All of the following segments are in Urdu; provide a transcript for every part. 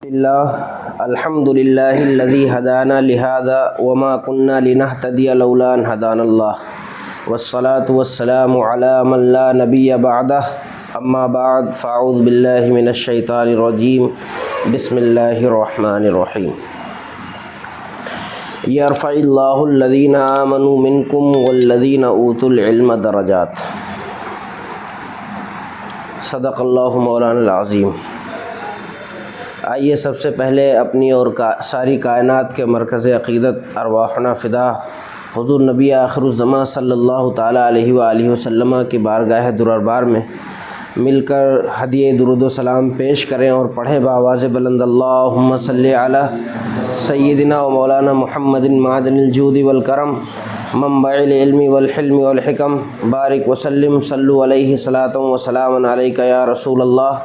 اللہ الحمد للہ الذی ہدانا لہذا وما كنا لنہتدی لولا ان ہدانا اللہ والصلاة والسلام علی من لا نبی بعدہ اما بعد فاعوذ باللہ من الشیطان الرجیم بسم اللہ الرحمن الرحیم یرفع اللہ الذین آمنوا منکم والذین اوتوا العلم درجات۔ صدق اللہ مولانا العظیم۔ آئیے سب سے پہلے اپنی اور ساری کائنات کے مرکز عقیدت ارواحنا فدا حضور نبی آخر الزماں صلی اللہ تعالیٰ علیہ وآلہ وسلم کی بارگاہ دربار میں مل کر ہدیہ درود و سلام پیش کریں اور پڑھیں بآواز بلند اللہم صلی علی سیدنا و مولانا محمد معدن الجود والکرم منبع العلم والحلم والحکم بارک وسلم صلو علیہ صلاۃ و سلام علیک یا رسول اللہ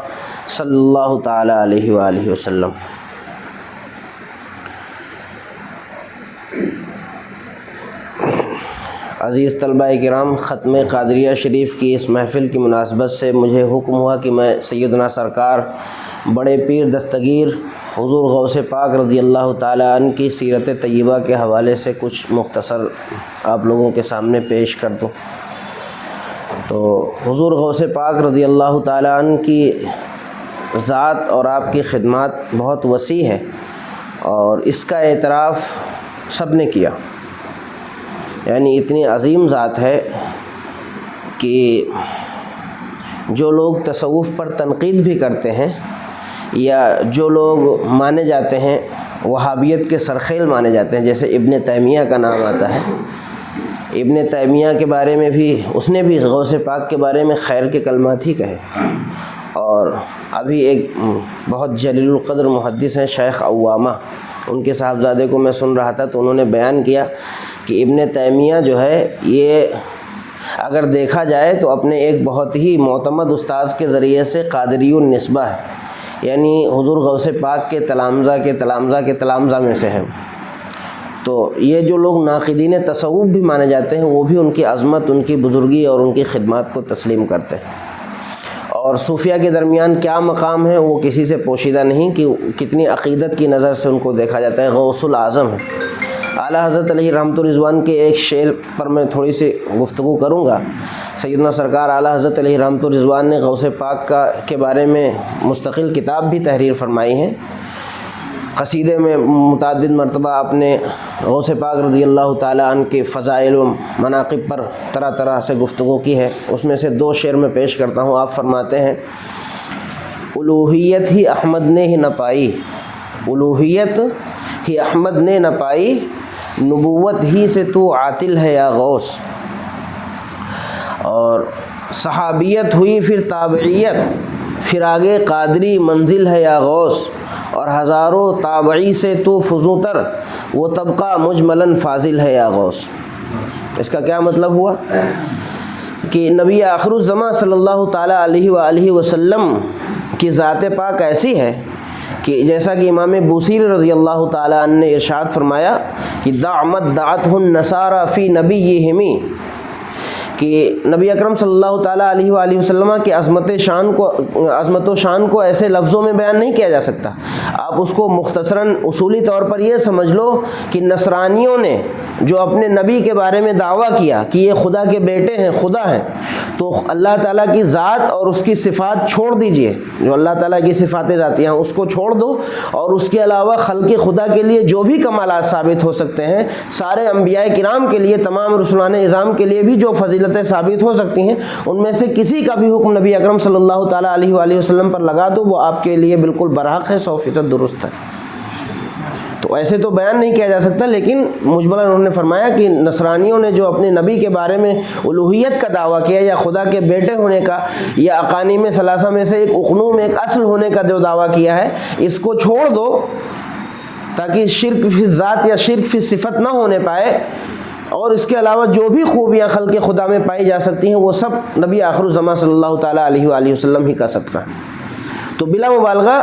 صلی اللہ تعالیٰ علیہ وآلہ وسلم۔ عزیز طلبہ کرام، ختم قادریہ شریف کی اس محفل کی مناسبت سے مجھے حکم ہوا کہ میں سیدنا سرکار بڑے پیر دستگیر حضور غوث پاک رضی اللہ تعالیٰ عنہ کی سیرت طیبہ کے حوالے سے کچھ مختصر آپ لوگوں کے سامنے پیش کر دوں۔ تو حضور غوث پاک رضی اللہ تعالیٰ عنہ کی ذات اور آپ کی خدمات بہت وسیع ہے اور اس کا اعتراف سب نے کیا، یعنی اتنی عظیم ذات ہے کہ جو لوگ تصوف پر تنقید بھی کرتے ہیں یا جو لوگ مانے جاتے ہیں وہابیت کے سرخیل مانے جاتے ہیں، جیسے ابن تیمیہ کا نام آتا ہے، ابن تیمیہ کے بارے میں بھی اس نے بھی غوث پاک کے بارے میں خیر کے کلمات ہی کہے۔ اور ابھی ایک بہت جلیل القدر محدث ہیں شیخ عوامہ، ان کے صاحبزادے کو میں سن رہا تھا تو انہوں نے بیان کیا کہ ابن تیمیہ جو ہے یہ اگر دیکھا جائے تو اپنے ایک بہت ہی معتمد استاذ کے ذریعے سے قادری النسبہ ہے، یعنی حضور غوث پاک کے تلامذہ میں سے ہے۔ تو یہ جو لوگ ناقدین تصوف بھی مانے جاتے ہیں وہ بھی ان کی عظمت، ان کی بزرگی اور ان کی خدمات کو تسلیم کرتے ہیں۔ اور صوفیہ کے درمیان کیا مقام ہے وہ کسی سے پوشیدہ نہیں کہ کتنی عقیدت کی نظر سے ان کو دیکھا جاتا ہے، غوث العظم ہے۔ اعلیٰ حضرت علیہ رحمۃ الرضوان کے ایک شعر پر میں تھوڑی سی گفتگو کروں گا۔ سیدنا سرکار اعلیٰ حضرت علیہ رحمۃ الرضوان نے غوث پاک کے بارے میں مستقل کتاب بھی تحریر فرمائی ہے۔ قصیدے میں متعدد مرتبہ آپ نے غوث پاک رضی اللہ تعالیٰ عنہ کے فضائل و مناقب پر طرح طرح سے گفتگو کی ہے۔ اس میں سے دو شعر میں پیش کرتا ہوں۔ آپ فرماتے ہیں الوہیت ہی احمد نے ہی نہ پائی، الوہیت ہی احمد نے نہ پائی، نبوت ہی سے تو عاطل ہے یا غوث۔ اور صحابیت ہوئی پھر تابعیت، پھر آگے قادری منزل ہے یا غوث، اور ہزاروں تابعی سے تو فزونتر، وہ طبقہ مجملاً فاضل ہے یا غوث۔ اس کا کیا مطلب ہوا کہ نبی آخر الزماں صلی اللہ تعالیٰ علیہ وآلہ وسلم کی ذات پاک ایسی ہے کہ جیسا کہ امام بوصیری رضی اللہ تعالیٰ عنہ نے ارشاد فرمایا کہ دعمت دعتہ النصارى فی نبیہم، کہ نبی اکرم صلی اللہ تعالیٰ علیہ وآلہ وسلم کی عظمت و شان کو ایسے لفظوں میں بیان نہیں کیا جا سکتا۔ آپ اس کو مختصراً اصولی طور پر یہ سمجھ لو کہ نصرانیوں نے جو اپنے نبی کے بارے میں دعویٰ کیا کہ یہ خدا کے بیٹے ہیں، خدا ہیں، تو اللہ تعالیٰ کی ذات اور اس کی صفات چھوڑ دیجئے، جو اللہ تعالیٰ کی صفات ذاتیہ ہیں اس کو چھوڑ دو، اور اس کے علاوہ خلق خدا کے لیے جو بھی کمالات ثابت ہو سکتے ہیں، سارے انبیاء کرام کے لیے، تمام رسولان اعظام کے لیے بھی جو فضیلتیں ثابت ہو سکتی ہیں، ان میں سے کسی کا بھی حکم نبی اکرم صلی اللہ تعالیٰ علیہ وآلہ وسلم پر لگا دو، وہ آپ کے لیے بالکل برحق ہے، 100% درست ہے۔ تو ایسے تو بیان نہیں کیا جا سکتا، لیکن مجملاً انہوں نے فرمایا کہ نصرانیوں نے جو اپنے نبی کے بارے میں الوہیت کا دعویٰ کیا یا خدا کے بیٹے ہونے کا یا اقانیم ثلاثہ میں سے ایک اقنوم، ایک اصل ہونے کا جو دعویٰ کیا ہے، اس کو چھوڑ دو تاکہ شرک فی ذات یا شرک فی صفت نہ ہونے پائے، اور اس کے علاوہ جو بھی خوبیاں خلق خدا میں پائی جا سکتی ہیں وہ سب نبی آخر الزماں صلی اللہ تعالیٰ علیہ وآلہ وسلم ہی کر سکتا ہے۔ تو بلا مبالغہ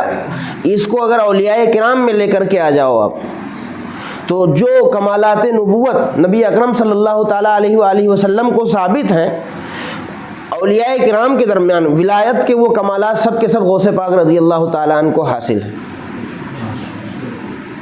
اس کو اگر اولیاء کرام میں لے کر کے آ جاؤ آپ، تو جو کمالات نبوت نبی اکرم صلی اللہ تعالیٰ علیہ وآلہ وسلم کو ثابت ہیں، اولیاء کرام کے درمیان ولایت کے وہ کمالات سب کے سب غوث پاک رضی اللہ تعالیٰ عنہ کو حاصل ہیں۔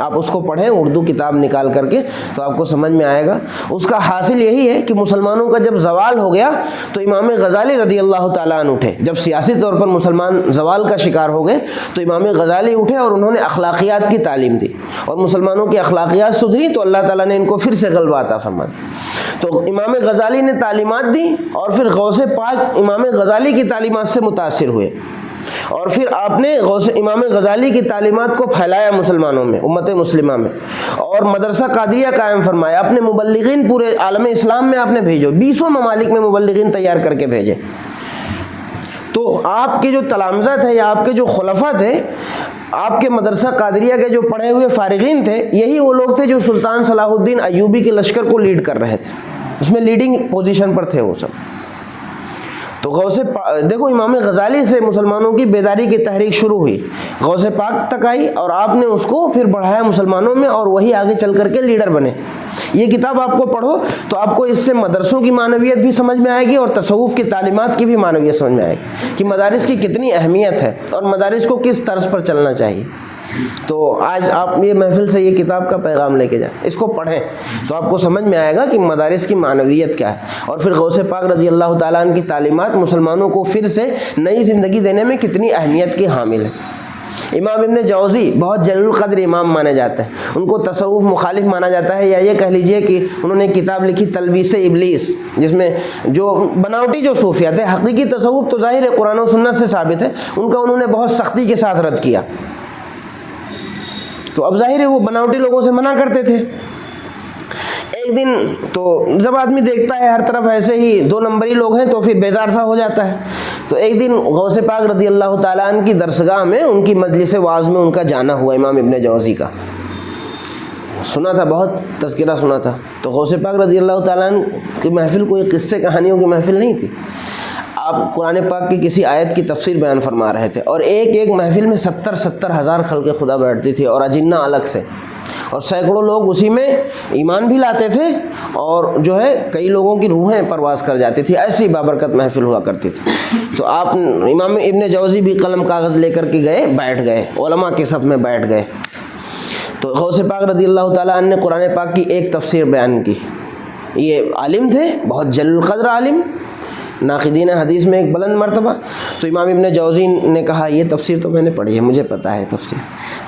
آپ اس کو پڑھیں اردو کتاب نکال کر کے تو آپ کو سمجھ میں آئے گا۔ اس کا حاصل یہی ہے کہ مسلمانوں کا جب زوال ہو گیا تو امام غزالی رضی اللہ تعالیٰ عنہ اٹھے۔ جب سیاسی طور پر مسلمان زوال کا شکار ہو گئے تو امام غزالی اٹھے اور انہوں نے اخلاقیات کی تعلیم دی، اور مسلمانوں کی اخلاقیات سدھری تو اللہ تعالیٰ نے ان کو پھر سے غلبہ عطا فرما دیا۔ تو امام غزالی نے تعلیمات دی اور پھر غوث پاک امام غزالی کی تعلیمات سے متاثر ہوئے، اور پھر آپ نے امام غزالی کی تعلیمات کو پھیلایا مسلمانوں میں، امت مسلمہ میں، اور مدرسہ قادریہ قائم فرمایا۔ اپنے مبلغین پورے عالم اسلام میں آپ نے بھیجو، 20 ممالک میں مبلغین تیار کر کے بھیجے۔ تو آپ کے جو تلامذہ تھے یا آپ کے جو خلفاء تھے، آپ کے مدرسہ قادریہ کے جو پڑھے ہوئے فارغین تھے، یہی وہ لوگ تھے جو سلطان صلاح الدین ایوبی کے لشکر کو لیڈ کر رہے تھے، اس میں لیڈنگ پوزیشن پر تھے وہ سب۔ تو دیکھو امام غزالی سے مسلمانوں کی بیداری کی تحریک شروع ہوئی، غوث پاک تک آئی، اور آپ نے اس کو پھر بڑھایا مسلمانوں میں، اور وہی آگے چل کر کے لیڈر بنے۔ یہ کتاب آپ کو پڑھو تو آپ کو اس سے مدرسوں کی معنویت بھی سمجھ میں آئے گی اور تصوف کی تعلیمات کی بھی معنویت سمجھ میں آئے گی کہ مدارس کی کتنی اہمیت ہے اور مدارس کو کس طرز پر چلنا چاہیے۔ تو آج آپ یہ محفل سے یہ کتاب کا پیغام لے کے جائیں، اس کو پڑھیں تو آپ کو سمجھ میں آئے گا کہ مدارس کی معنویت کیا ہے، اور پھر غوث پاک رضی اللہ تعالیٰ عنہ کی تعلیمات مسلمانوں کو پھر سے نئی زندگی دینے میں کتنی اہمیت کی حامل ہے۔ امام ابن جوزی بہت جلیل القدر امام مانے جاتے ہیں، ان کو تصوف مخالف مانا جاتا ہے، یا یہ کہہ لیجئے کہ انہوں نے کتاب لکھی تلبیس ابلیس، جس میں جو بناوٹی جو صوفیات ہے، حقیقی تصوف تو ظاہر ہے قرآن و سنت سے ثابت ہے، ان کا انہوں نے بہت سختی کے ساتھ رد کیا۔ تو اب ظاہر ہے وہ بناوٹی لوگوں سے منع کرتے تھے۔ ایک دن تو جب آدمی دیکھتا ہے ہر طرف ایسے ہی 2 نمبری لوگ ہیں تو پھر بیزار سا ہو جاتا ہے۔ تو ایک دن غوث پاک رضی اللہ تعالیٰ عنہ کی درسگاہ میں ان کی مجلس وعظ میں ان کا جانا ہوا، امام ابن جوزی کا سنا تھا، بہت تذکرہ سنا تھا۔ تو غوث پاک رضی اللہ تعالیٰ عنہ کی محفل کوئی قصے کہانیوں کی محفل نہیں تھی، آپ قرآن پاک کی کسی آیت کی تفسیر بیان فرما رہے تھے، اور ایک محفل میں 70 ہزار خلق خدا بیٹھتی تھی، اور اجنہ الگ سے، اور سینکڑوں لوگ اسی میں ایمان بھی لاتے تھے، اور جو ہے کئی لوگوں کی روحیں پرواز کر جاتی تھی، ایسی بابرکت محفل ہوا کرتی تھی۔ تو آپ امام ابن جوزی بھی قلم کاغذ لے کر کے گئے، بیٹھ گئے، علماء کے صف میں بیٹھ گئے۔ تو غوث پاک رضی اللہ تعالیٰ عنہ نے قرآن پاک کی ایک تفسیر بیان کی۔ یہ عالم تھے، بہت جلیل القدر عالم، ناقدین حدیث میں ایک بلند مرتبہ۔ تو امام ابن جوزی نے کہا یہ تفسیر تو میں نے پڑھی ہے، مجھے پتہ ہے تفسیر۔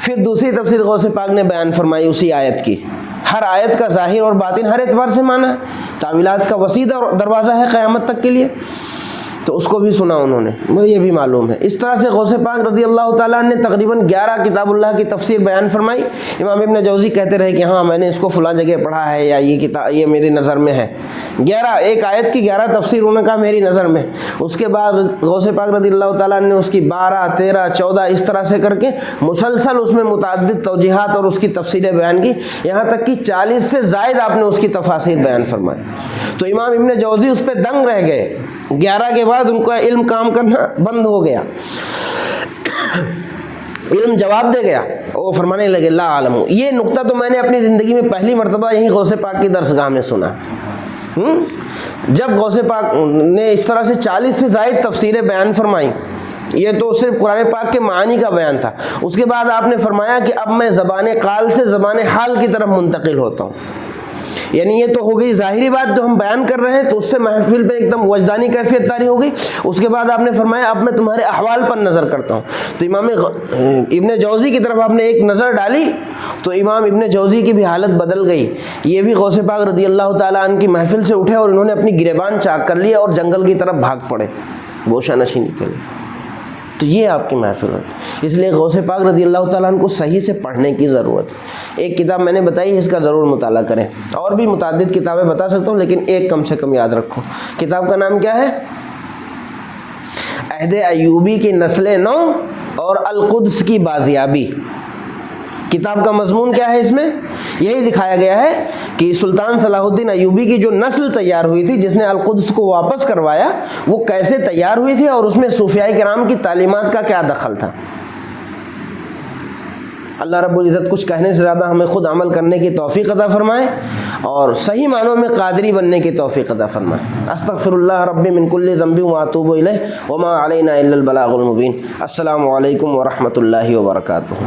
پھر دوسری تفسیر غوث پاک نے بیان فرمائی اسی آیت کی، ہر آیت کا ظاہر اور باطن ہر اعتبار سے معنی ہے، تعویلات کا وسیع دروازہ ہے قیامت تک کے لیے، تو اس کو بھی سنا انہوں نے، مجھے یہ بھی معلوم ہے۔ اس طرح سے غوث پاک رضی اللہ تعالیٰ نے تقریباً 11 کتاب اللہ کی تفسیر بیان فرمائی۔ امام ابن جوزی کہتے رہے کہ ہاں میں نے اس کو فلاں جگہ پڑھا ہے، یا یہ کتاب یہ میری نظر میں ہے۔ 11 ایک آیت کی 11 تفسیر انہوں نے کہا میری نظر میں۔ اس کے بعد غوث پاک رضی اللہ تعالیٰ نے اس کی 12 13 14 اس طرح سے کر کے مسلسل اس میں متعدد توجیحات اور اس کی تفسیریں بیان کی، یہاں تک کہ 40 سے زائد آپ نے اس کی تفاسیر بیان فرمائی۔ تو امام ابن جوزی اس پہ دنگ رہ گئے۔ 11 کے بعد ان کا علم کام کرنا بند ہو گیا، علم جواب دے گیا، وہ فرمانے لگے لا عالم۔ یہ نقطہ تو میں نے اپنی زندگی میں پہلی مرتبہ یہیں غوث پاک کی درسگاہ میں سنا۔ جب غوث پاک نے اس طرح سے 40 سے زائد تفسیریں بیان فرمائیں، یہ تو صرف قرآن پاک کے معانی کا بیان تھا، اس کے بعد آپ نے فرمایا کہ اب میں زبان قال سے زبان حال کی طرف منتقل ہوتا ہوں۔ یعنی یہ تو ہو گئی ظاہری بات جو ہم بیان کر رہے ہیں، تو اس سے محفل پہ ایک دم وجدانی کیفیت طاری ہو گئی۔ اس کے بعد آپ نے فرمایا اب میں تمہارے احوال پر نظر کرتا ہوں۔ تو امام ابن جوزی کی طرف آپ نے ایک نظر ڈالی تو امام ابن جوزی کی بھی حالت بدل گئی۔ یہ بھی غوث پاک رضی اللہ تعالیٰ عنہ کی محفل سے اٹھے اور انہوں نے اپنی گریبان چاک کر لیا اور جنگل کی طرف بھاگ پڑے گوشہ نشینی کے لیے۔ تو یہ آپ کی محفل ہے، اس لیے غوث پاک رضی اللہ تعالیٰ عنہ کو صحیح سے پڑھنے کی ضرورت ہے۔ ایک کتاب میں نے بتائی، اس کا ضرور مطالعہ کریں، اور بھی متعدد کتابیں بتا سکتا ہوں لیکن ایک کم سے کم یاد رکھو۔ کتاب کا نام کیا ہے؟ عہد ایوبی کی نسل نو اور القدس کی بازیابی۔ کتاب کا مضمون کیا ہے؟ اس میں یہی دکھایا گیا ہے کہ سلطان صلاح الدین ایوبی کی جو نسل تیار ہوئی تھی جس نے القدس کو واپس کروایا، وہ کیسے تیار ہوئی تھی اور اس میں صوفیاء کرام کی تعلیمات کا کیا دخل تھا۔ اللہ رب العزت کچھ کہنے سے زیادہ ہمیں خود عمل کرنے کی توفیق عطا فرمائے اور صحیح معنوں میں قادری بننے کی توفیق عطا فرمائے۔ استغفر اللہ ربی من کل ذنب واتوب الیہ وما علینا الا البلاغ المبین۔ السلام علیکم ورحمۃ اللہ وبرکاتہ۔